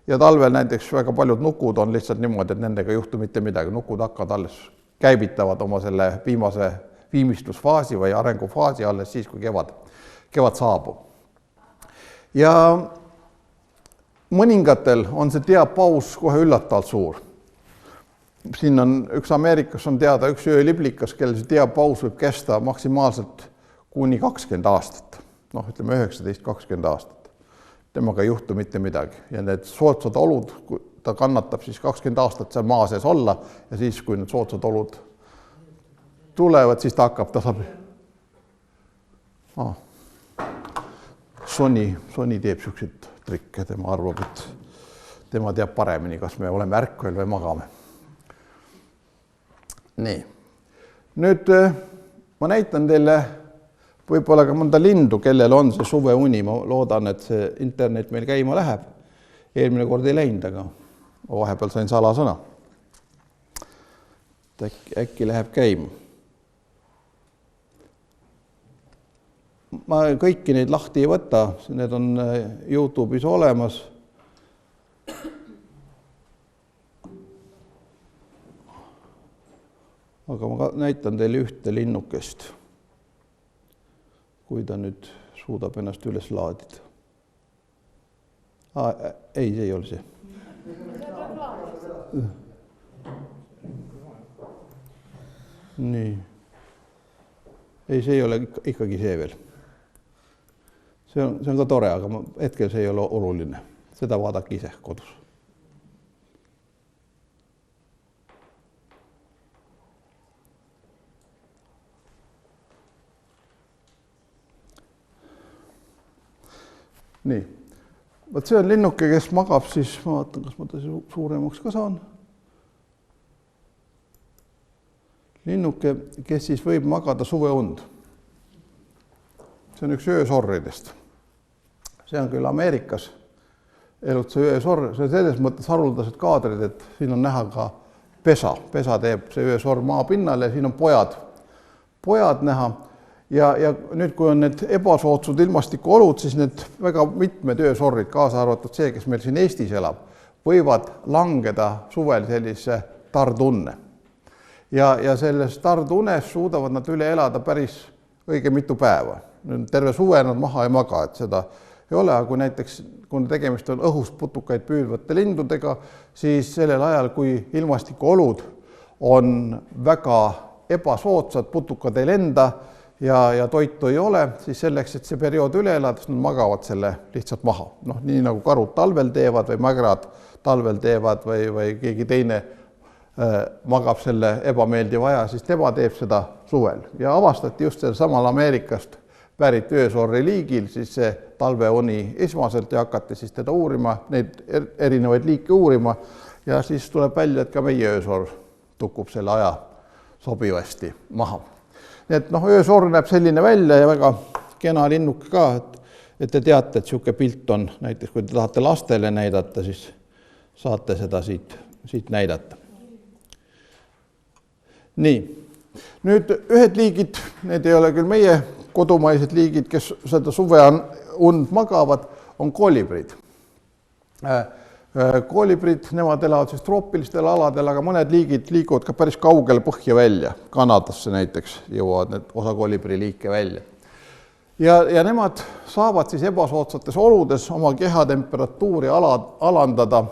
S2: ja talvel näiteks väga paljud nukud on lihtsalt niimoodi, et nendega ei juhtu mitte midagi. Nukud hakkavad alles käivitavad oma selle viimase viimistlusfaasi või arengufaasi alles siis, kui kevad saabub. Ja mõningatel on see diapaus kohe üllatavalt suur. Siin on üks Ameerikas on teada üks ööliblikas, kellel see diapaus võib kesta maksimaalselt kuni 20 aastat. Ütleme 19-20 aastat. Temaga ei juhtu mitte midagi. Ja need soodsad olud, ta kannatab siis 20 aastat seal maa sees olla ja siis, kui need soodsad olud tulevad, siis ta hakkab, ta saab... Sony teeb selliseid trikke, tema arvab, et tema teab paremini, kas me oleme ärkvel või magame. Nii. Nüüd ma näitan teile võib-olla ka mõnda lindu, kellel on see suveuni, ma loodan, et see internet meil käima läheb. Eelmine kord ei läinud, aga vahepeal sain salasõna. Äkki läheb käima. Ma kõiki neid lahti ei võta, need on YouTube'is olemas. Aga ma näitan teile ühte linnukest, kui ta nüüd suudab ennast üles laadida. Ei, see ei ole see. Nii. Ei, see ei ole ikkagi see veel. See on ka tore, aga hetkel see ei ole oluline. Seda vaadake ise kodus. Nii, võt see on linnuke, kes magab, siis ma vaatan, kas ma ta suuremaks ka saan. Linnuke, kes siis võib magada suveund. See on üks öösorridest. See on küll Ameerikas elutse öösorr, see on selles mõttes haruldased kaadrid, et siin on näha ka pesa. Pesa teeb see öösorr maa pinnale ja siin on pojad näha. Ja nüüd, kui on need ebasootsud ilmastikuolud, siis need väga mitmed öösorrid, kaasa arvatud see, kes meil siin Eestis elab, võivad langeda suvel sellise tartunne. Ja selles tartunes suudavad nad üle elada päris õige mitu päeva. Terve suve nad maha ei maga, et seda ei ole, aga kui näiteks kui tegemist on õhust putukaid püüdvate lindudega, siis sellel ajal, kui ilmastikuolud on väga ebasootsad, putukad ei lenda, ja toitu ei ole, siis selleks, et see periood üle elada, siis nad magavad selle lihtsalt maha. Noh, nii nagu karud talvel teevad või mägrad talvel teevad või keegi teine magab selle ebameeldiva aja, siis tema teeb seda suvel. Ja avastati just samal Ameerikast pärit öösorri liigil, siis see talveuni esmaselt ja hakati siis teda uurima, neid erinevaid liike uurima ja siis tuleb välja, et ka meie öösorr tukub selle aja sobivasti maha. Nii et öösorr näeb selline välja ja väga kena linnuke ka, et te teate, et siuke pilt on, näiteks kui te tahate lastele näidata, siis saate seda siit näidata. Nii, nüüd ühed liigid, need ei ole küll meie kodumaised liigid, kes seda suve und magavad, on kolibrid. Kolibrid, nemad elavad siis troopilistel aladel, aga mõned liigid liiguvad ka päris kaugele põhja välja. Kanadasse näiteks jõuavad need osa kolibri liike välja. Ja nemad saavad siis ebasoodsates oludes oma kehatemperatuuri alandada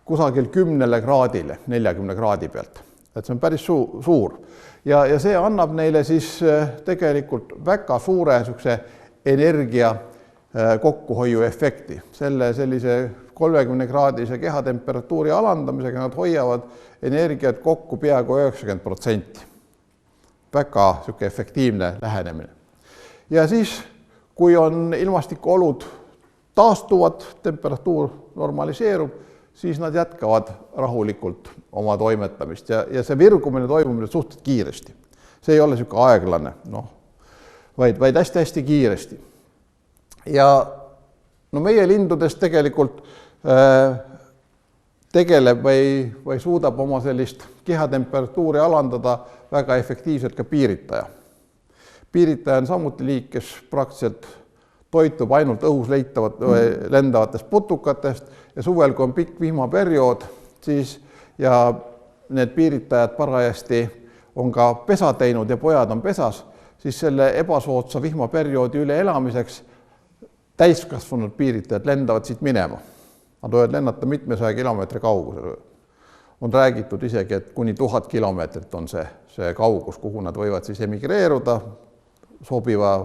S2: kusagil 10 kraadile, 40 kraadi pealt. Et see on päris suur. Ja see annab neile siis tegelikult väga suure energia kokkuhoiu efekti. Sellise 30-kraadise kehatemperatuuri alandamisega nad hoiavad energiat kokku peaaegu 90%. Väga efektiivne lähenemine. Ja siis, kui on ilmastikuolud taastuvad, temperatuur normaliseerub, siis nad jätkavad rahulikult oma toimetamist ja see virgumine toimub suhteliselt kiiresti. See ei ole siuke aeglane, vaid hästi-hästi kiiresti. Ja meie lindudest tegelikult tegeleb või suudab oma sellist kehatemperatuuri alandada väga efektiivselt ka piiritaja. Piiritaja on samuti liik, kes praktiliselt toitub ainult õhus lendavatest putukatest ja suvel, kui on pikk vihmaperiood, siis ja need piiritajad parajasti on ka pesa teinud ja pojad on pesas, siis selle ebasoodsa vihmaperioodi üle elamiseks täiskasvanud piiritajad lendavad siit minema. Nad võivad lennata mitmesaja kilomeetri kaugusele. On räägitud isegi, et kuni 1000 kilomeetrit on see kaugus, kuhu nad võivad siis emigreeruda sobiva.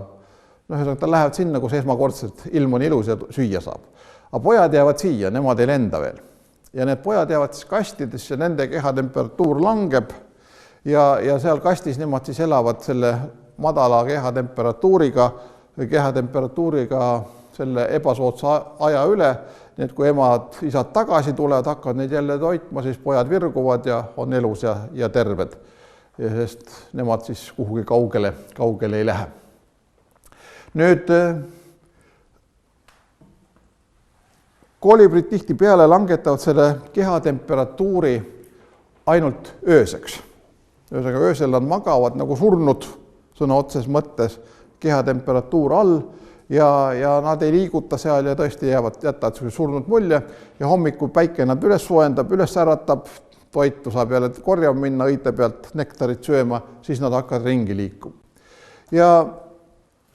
S2: Ta lähevad sinna, kus esmakordselt ilm on ilus ja süüa saab. Aga pojad jäävad siia, nemad ei lenda veel. Ja need pojad jäävad siis kastidesse, nende kehatemperatuur langeb ja seal kastis nemad siis elavad selle madala kehatemperatuuriga selle ebasoodsa aja üle, nii et kui emad, isad tagasi tulevad, hakkavad neid jälle toitma, siis pojad virguvad ja on elus ja terved sest nemad siis kuhugi kaugele ei lähe. Nüüd kolibrid tihtipeale langetavad selle kehatemperatuuri ainult ööseks. Ühesõnaga öösel nad magavad nagu surnud sõna otses mõttes kehatemperatuur all ja nad ei liiguta seal ja tõesti jätavad surnud mulje ja hommikul päike nad üles soojendab, üles äratab, toitu saab jälle korjama minna, õite pealt nektarit sööma, siis nad hakkavad ringi liikuma. Ja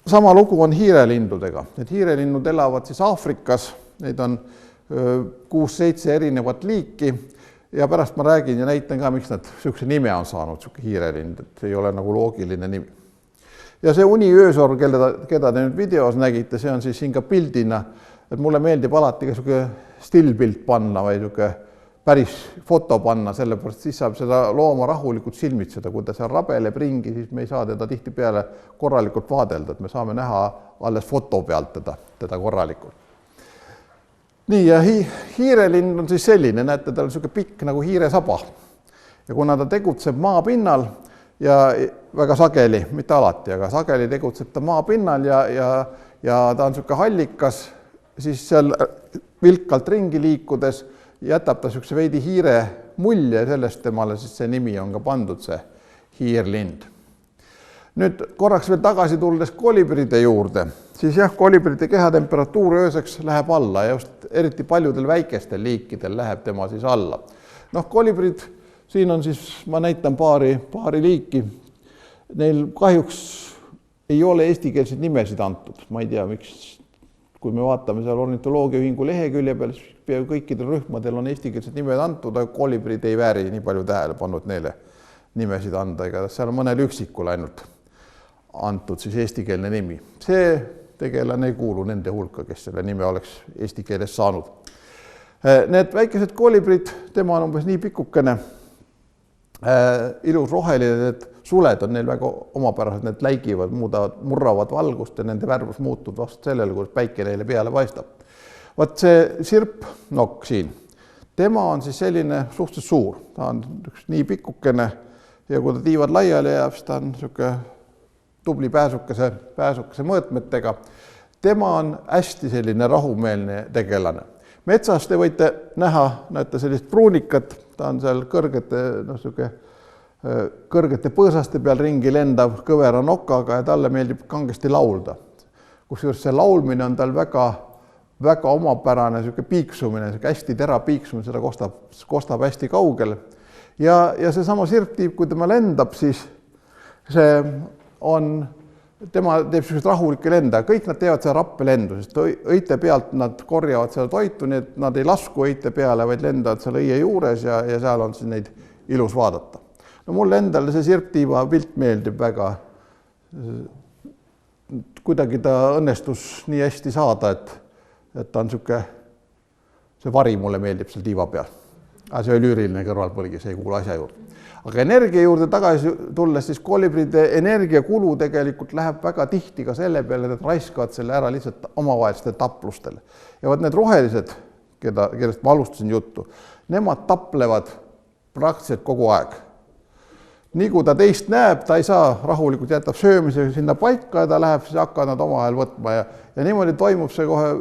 S2: sama lugu on hiirelindudega. Need hiirelinnud elavad siis Aafrikas, neid on 6-7 erinevat liiki ja pärast ma räägin ja näitan ka, miks nad niisuguse nime on saanud, niisugune hiirelind, et ei ole nagu loogiline nimi. Ja see uniöösor, keda te nüüd videos nägite, see on siis siin ka pildina, et mulle meeldib alati ka niisugune stillpilt panna või niisugune päris foto panna, sellepärast siis saab seda looma rahulikult silmitseda, kui ta seal rabeleb ringi, siis me ei saa teda tihtipeale korralikult vaadelda, et me saame näha alles foto pealt teda korralikult. Nii, ja hiirelind on siis selline, näete, tal on niisugune pikk nagu hiiresaba ja kuna ta tegutseb maapinnal ja väga sageli, mitte alati, aga sageli tegutseb ta maapinnal ja ta on niisugune hallikas, siis seal vilkalt ringi liikudes jätab ta niisuguse veidi hiire mulje, sellest temale siis see nimi on ka pandud, see hiirlind. Nüüd korraks veel tagasi tulles kolibride juurde, siis jah, kolibride kehatemperatuur ööseks läheb alla ja just eriti paljudel väikestel liikidel läheb tema siis alla. Noh, kolibrid, siin on siis, ma näitan paari liiki, neil kahjuks ei ole eestikeelseid nimesid antud, ma ei tea, miks, kui me vaatame seal ornitoloogiaühingu lehekülje peal, siis peaaegu kõikidel rühmadel on eestikeelsed nimed antud, aga kolibrid ei vääri nii palju tähelepanu, et neile nimesid anda, ega seal on mõnel üksikul ainult antud siis eestikeelne nimi. See tegelane ei kuulu nende hulka, kes selle nime oleks eesti keeles saanud. Need väikesed kolibrid, tema on umbes nii pikukene, ilus roheline, need suled on neil väga omapärased, need läigivad, murravad valgust ja nende värvus muutub vast sellele, kuidas päike neile peale paistab. Vaat see sirpnokk siin, tema on siis selline suhteliselt suur, ta on nii pikukene ja kui ta tiivad laiali jääb, siis ta on niisugune tubli pääsukese mõõtmetega. Tema on hästi selline rahumeelne tegelane. Metsas te võite näha, näete sellist pruunikat, ta on seal kõrgete põõsaste peal ringi lendav kõvera nokaga ja talle meeldib kangesti laulda. Kusjuures see laulmine on tal väga omapärane piiksumine, hästi tera piiksumine, seda kostab hästi kaugele. Ja see sama sirptiib, kui tema lendab, siis see tema teeb sellised rahulikke lenda, kõik nad teevad seda rappelendu, sest õite pealt nad korjavad seda toitu, nii et nad ei lasku õite peale, vaid lendavad seal õie juures ja seal on siis neid ilus vaadata. No mulle endale see sirptiiva pilt meeldib väga, kuidagi ta õnnestus nii hästi saada, et ta on niisugune, see vari mulle meeldib seal tiiva peal. Aga see oli lüüriline kõrvalpõlgi, see ei kuule asja juurde. Aga energia juurde tagasi tulles, siis kolibride energiakulu tegelikult läheb väga tihti ka selle peale, et raiskavad selle ära lihtsalt omavaheliste taplustele. Ja võt need rohelised, kellest ma alustasin juttu, nemad taplevad praktiliselt kogu aeg. Nii kui ta teist näeb, ta ei saa rahulikult, jätab söömise sinna paika ja ta läheb, siis hakkavad nad omavahel võtma ja niimoodi toimub see kohe,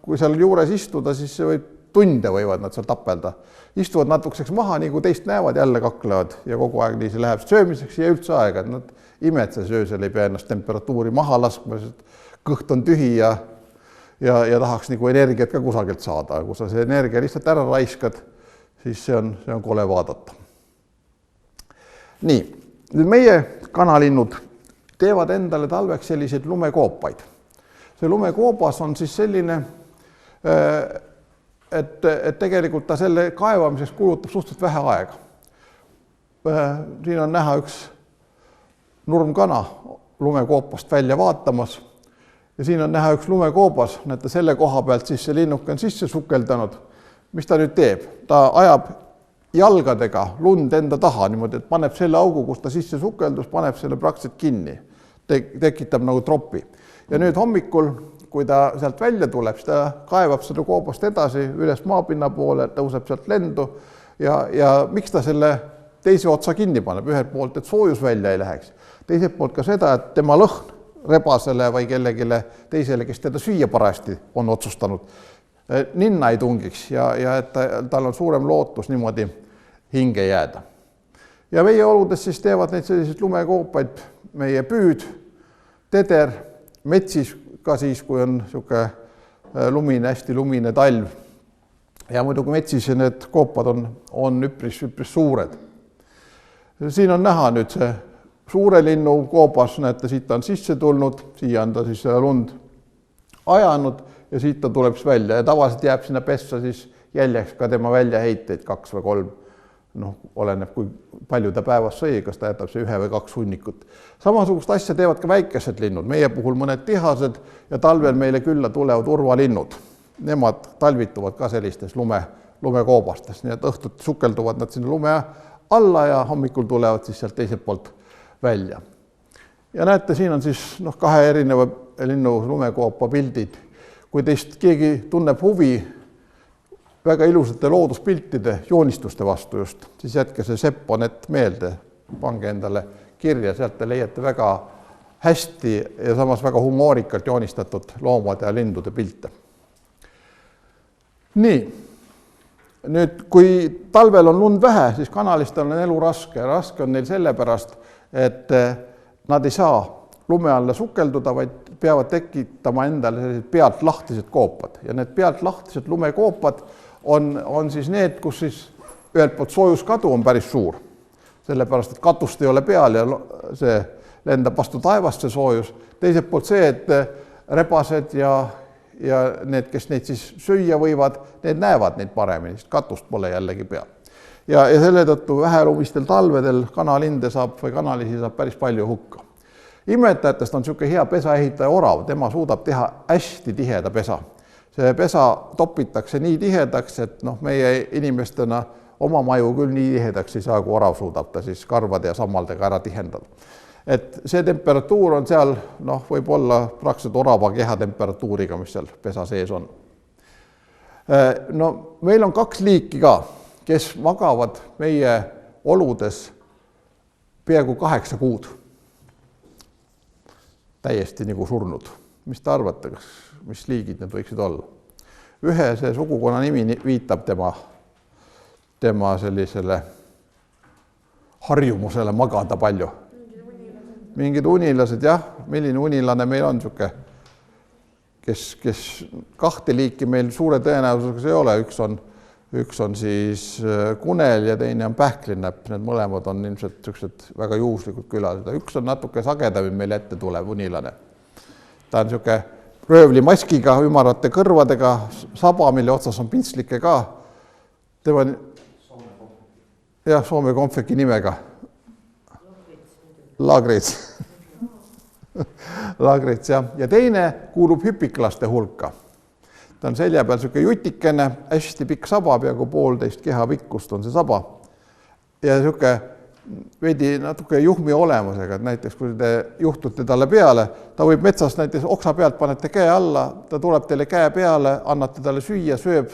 S2: kui seal juures istuda, siis see võib tunde võivad nad seal tapelda. Istuvad natukeseks maha, nii kui teist näevad, jälle kaklevad ja kogu aeg nii see läheb söömiseks ja üldse aega, et nad imetses öösel ei pea ennast temperatuuri maha laskma, sest kõht on tühi ja tahaks nagu energiat ka kusagilt saada. Kui sa see energia lihtsalt ära raiskad, siis see on kole vaadata. Nii, nüüd meie kanalinnud teevad endale talveks selliseid lumekoopaid. See lumekoobas on siis selline, et tegelikult ta selle kaevamiseks kulutab suhteliselt vähe aega. Siin on näha üks nurmkana lumekoopast välja vaatamas ja siin on näha üks lumekoobas, näete selle koha pealt siis see linnuke on sisse sukeldanud. Mis ta nüüd teeb? Ta ajab jalgadega lund enda taha niimoodi, et paneb selle augu, kus ta sisse sukeldus, paneb selle praktiliselt kinni, tekitab nagu tropi. Ja nüüd hommikul, kui ta sealt välja tuleb, siis ta kaevab seda koobast edasi üles maapinna poole, tõuseb sealt lendu ja miks ta selle teise otsa kinni paneb, ühelt poolt, et soojus välja ei läheks. Teiselt poolt ka seda, et tema lõhn rebasele või kellegile teisele, kes teda süüa parajasti on otsustanud, ninna ei tungiks ja et tal on suurem lootus niimoodi hinge jääda. Ja meie oludes siis teevad neid selliseid lumekoopaid meie püüd, teder, metsis ka siis, kui on niisugune lumine, hästi lumine talv. Ja muidugi metsis need koopad on üpris suured. Siin on näha nüüd see suure linnu koobas, näete, siit on sisse tulnud, siia on ta siis lund ajanud ja siit ta tuleb välja ja tavaliselt jääb sinna pessa siis jäljeks ka tema väljaheiteid 2 või 3. Oleneb, kui palju ta päevas sõi, kas ta jätab see 1 või 2 hunnikut. Samasugust asja teevad ka väikesed linnud, meie puhul mõned tihased ja talvel meile külla tulevad urvalinnud. Nemad talvituvad ka sellistes lumekoobastes, nii et õhtut sukelduvad nad sinna lume alla ja hommikul tulevad siis sealt teiselt poolt välja. Ja näete, siin on siis 2 erineva linnu lumekoopa pildid. Kui teist keegi tunneb huvi väga ilusate looduspiltide joonistuste vastu just, siis jätke see Sepponet meelde, pange endale kirja, sealt te leiate väga hästi ja samas väga humoorikalt joonistatud loomade ja lindude pilte. Nii, nüüd kui talvel on lund vähe, siis kanalistel on elu raske. Raske on neil sellepärast, et nad ei saa lume alla sukelduda, vaid peavad tekitama endale sellised pealt lahtised koopad. Ja need pealt lahtised lumekoopad on siis need, kus siis ühelt poolt soojuskadu on päris suur. Sellepärast, et katust ei ole peal ja see lendab vastu taevast see soojus. Teiselt poolt see, et rebased ja need, kes neid siis süüa võivad, need näevad neid paremini, sest katust pole jällegi peal. Ja selle tõttu vähelumistel talvedel kanalinde saab või kanalisi saab päris palju hukka. Imetajatest on niisugune hea pesaehitaja orav, tema suudab teha hästi tiheda pesa. See pesa topitakse nii tihedaks, et meie inimestena oma maju küll nii tihedaks ei saa, kui orav suudab ta siis karvade ja sammaldega ära tihendada. Et see temperatuur on seal, võib olla praktiliselt orava kehatemperatuuriga, mis seal pesa sees on. Meil on 2 liiki ka, kes magavad meie oludes peaaegu 8 kuud. Täiesti nagu surnud. Mis te arvate, mis liigid need võiksid olla? Ühe see sugukonna nimi viitab tema sellisele harjumusele magada palju. Mingid unilased, jah, milline unilane meil on niisugune, kes 2 liiki meil suure tõenäosusega ei ole. Üks on siis kunel ja teine on pähklinnäpp. Need mõlemad on ilmselt niisugused väga juhuslikud külalised. Üks on natuke sagedamini meil ette tulev unilane. Ta on niisugune röövlimaskiga, ümarate kõrvadega, saba, mille otsas on pintslike ka. Tema on Soome konfeki nimega. Lagrits. Lagrits, jah. Ja teine kuulub hüpiklaste hulka. Ta on selja peal niisugune jutikene, hästi pikk saba, peaaegu 1,5 keha pikkust on see saba. Ja niisugune veidi natuke juhmi olemusega, et näiteks kui te juhtute talle peale, ta võib metsast näiteks oksa pealt panete käe alla, ta tuleb teile käe peale, annate talle süüa, sööb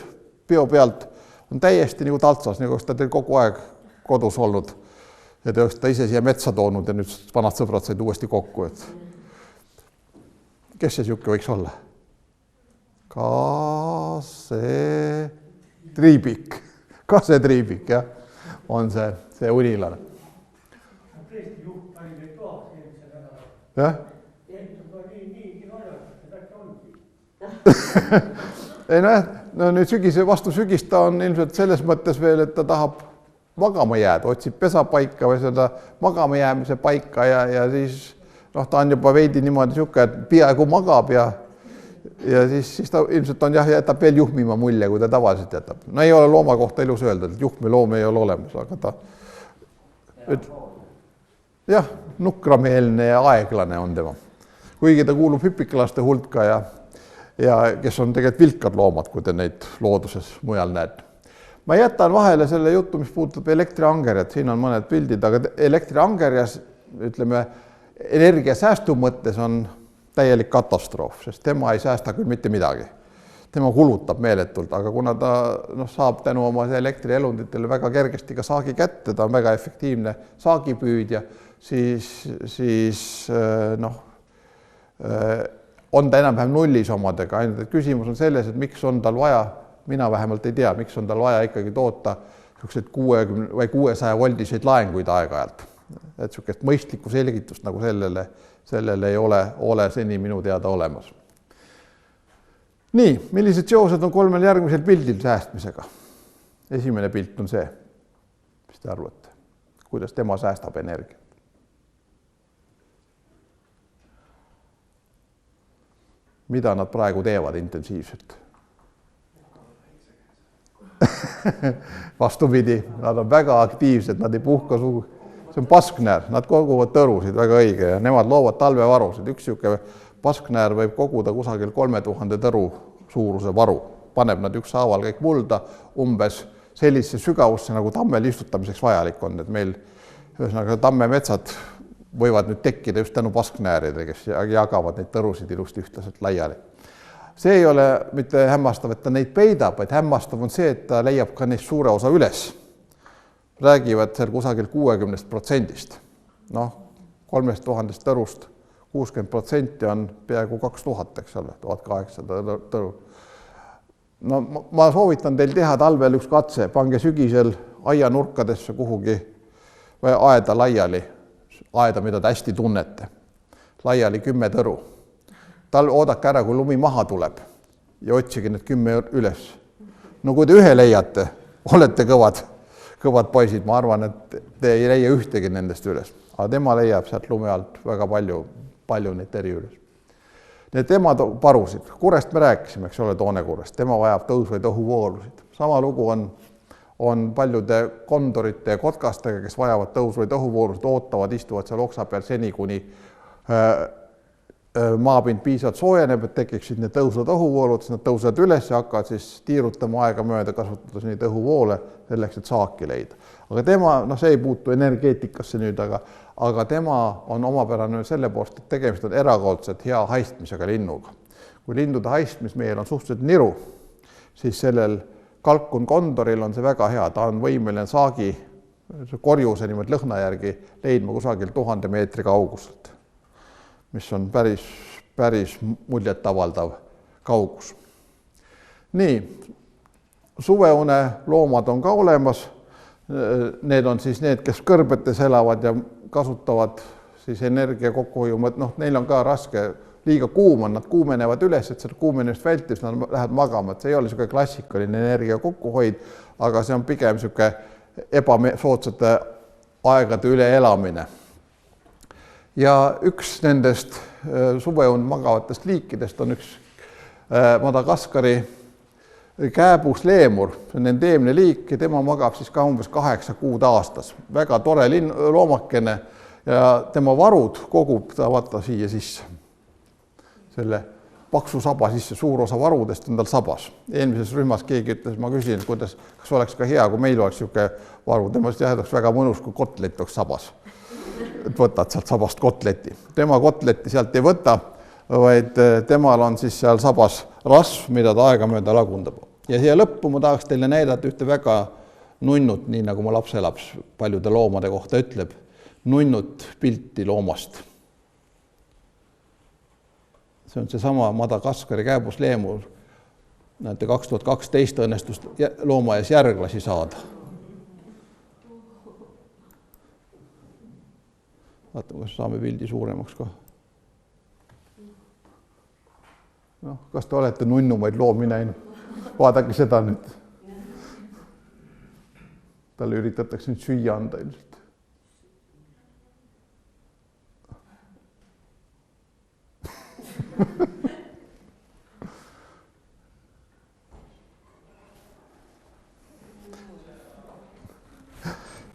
S2: peo pealt, on täiesti nagu taltsas, nagu ta teil kogu aeg kodus olnud. Ja te olete ise siia metsa toonud ja nüüd vanad sõbrad said uuesti kokku. Kes see siuke võiks olla? Kasetriibik, jah, on see unilane.
S4: Tõesti juht pani neid toaks eelmise nädala.
S2: Jah?
S4: Eelmised on nii naljakas, et äkki ongi.
S2: Nüüd sügise vastu sügist ta on ilmselt selles mõttes veel, et ta tahab magama jääda, otsib pesapaika või seda magama jäämise paika ja siis ta on juba veidi niimoodi niisugune, et peaaegu magab ja siis ta ilmselt on jätab veel juhmima mulje, kui ta tavaliselt jätab. Ei ole looma kohta ilus öelda, et juhmi loom ei ole olemas, aga ta jah, nukrameelne ja aeglane on tema. Kuigi ta kuulub hüpiklaste hulka ja kes on tegelikult vilkad loomad, kui te neid looduses mujal näete. Ma jätan vahele selle juttu, mis puudutab elektriangerjat. Siin on mõned pildid, aga elektriangerjas, ütleme, energiasäästu mõttes on täielik katastroof, sest tema ei säästa küll mitte midagi. tema kulutab meeletult, aga kuna ta saab tänu oma elektrielunditele väga kergesti ka saagi kätte, ta on väga efektiivne saagipüüdja, siis on ta enam-vähem nullis omadega, ainult et küsimus on selles, et miks on tal vaja, mina vähemalt ei tea, miks on tal vaja ikkagi toota 60 või 600 voldiseid laenguid aeg-ajalt. Et niisugust mõistlikku selgitust nagu sellele ei ole seni minu teada olemas. Nii, millised seosed on 3 järgmisel pildil säästmisega? Esimene pilt on see, mis te arvate, kuidas tema säästab energiat. Mida nad praegu teevad intensiivselt? Vastupidi, nad on väga aktiivsed, nad ei puhka sugu. See on pasknäär, nad koguvad tõrusid, väga õige, ja nemad loovad talvevarusid. Üks niisugune pasknäär võib koguda kusagil 3000 tõru suuruse varu. Paneb nad ükshaaval kõik mulda umbes sellise sügavusse, nagu tammel istutamiseks vajalik on. Et meil tammemetsad võivad nüüd tekkida just tänu pasknääridele, kes jagavad neid tõrusid ilusti ühtlaselt laiali. See ei ole mitte hämmastav, et ta neid peidab, vaid hämmastav on see, et ta leiab ka neist suure osa üles. Räägivad seal kusagil 60%. 3000 tõrust 60% on peaaegu 2000, eks ole, 1800 tõru. Ma soovitan teil teha talvel üks katse, pange sügisel aianurkadesse kuhugi või aeda laiali, aeda, mida te hästi tunnete, laiali 10 tõru. Oodake ära, kui lumi maha tuleb ja otsige need 10 üles. No kui te ühe leiate, olete kõvad poisid, ma arvan, et te ei leia ühtegi nendest üles. Aga tema leiab sealt lume alt väga palju neid eri üles. Need tema parusid, Kurest me rääkisime, eks ole, Toonekurest, tema vajab tõusvaid õhuvoolusid. Sama lugu on paljude kondorite ja kotkastega, kes vajavad tõusvaid õhuvoolusid, ootavad, istuvad seal oksa peal seni, kuni maapind piisavalt soojeneb, et tekiksid need tõusvad õhuvoolud, siis nad tõusevad üles ja hakkavad siis tiirutama aega mööda, kasutades neid õhuvoole selleks, et saaki leida. Aga tema, see ei puutu energeetikasse nüüd, aga tema on omapärane selle poolest, et tegemist on erakordselt hea haistmisega linnuga. Kui lindude haistmismeel on suhteliselt niru, siis sellel kalkun kondoril on see väga hea, ta on võimeline saagi korjuse nimelt lõhna järgi leidma kusagil 1000 meetri kauguselt, mis on päris muljet avaldav kaugus. Nii, suveune loomad on ka olemas. Need on siis need, kes kõrbetes elavad ja kasutavad siis energia kokkuhoiu. Neil on ka raske, liiga kuum on, nad kuumenevad üles, et seda kuumenemist vältis, nad lähevad magama. See ei ole niisugune klassikaline energia kokkuhoid, aga see on pigem niisugune ebasoodsate aegade üle elamine. Ja üks nendest suveund magavatest liikidest on üks Madagaskari kääbusleemur, see on endeemne liik ja tema magab siis ka umbes 8 kuud aastas. Väga tore loomakene ja tema varud kogub ta vaata siia sisse. Selle paksu saba sisse, suur osa varudest on tal sabas. Eelmises rühmas keegi ütles, ma küsin, kas oleks ka hea, kui meil oleks niisugune varu. Tema oleks väga mõnus, kui kotlet oleks sabas. Et võtad sealt sabast kotleti. Tema kotletti sealt ei võta, vaid temal on siis seal sabas rasv, mida ta aegamööda lagundab. Ja siia lõppu ma tahaks teile näidata ühte väga nunnut, nii nagu ma lapselaps paljude loomade kohta ütleb, nunnut pilti loomast. See on seesama Madagaskari kääbusleemur. Näete, 2012 õnnestus loomaaias järglasi saada. Vaatame, kas saame pildi suuremaks ka. Kas te olete nunnumaid loomi näinud? Vaadake seda nüüd. Talle üritatakse nüüd süüa anda ilmselt.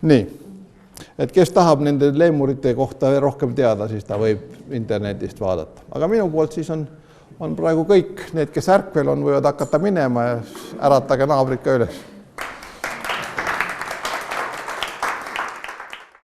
S2: Nii, et kes tahab nende leemurite kohta rohkem teada, siis ta võib internetist vaadata. Aga minu poolt siis on praegu kõik need, kes ärkvel on, võivad hakata minema ja äratage naabrid ka üles.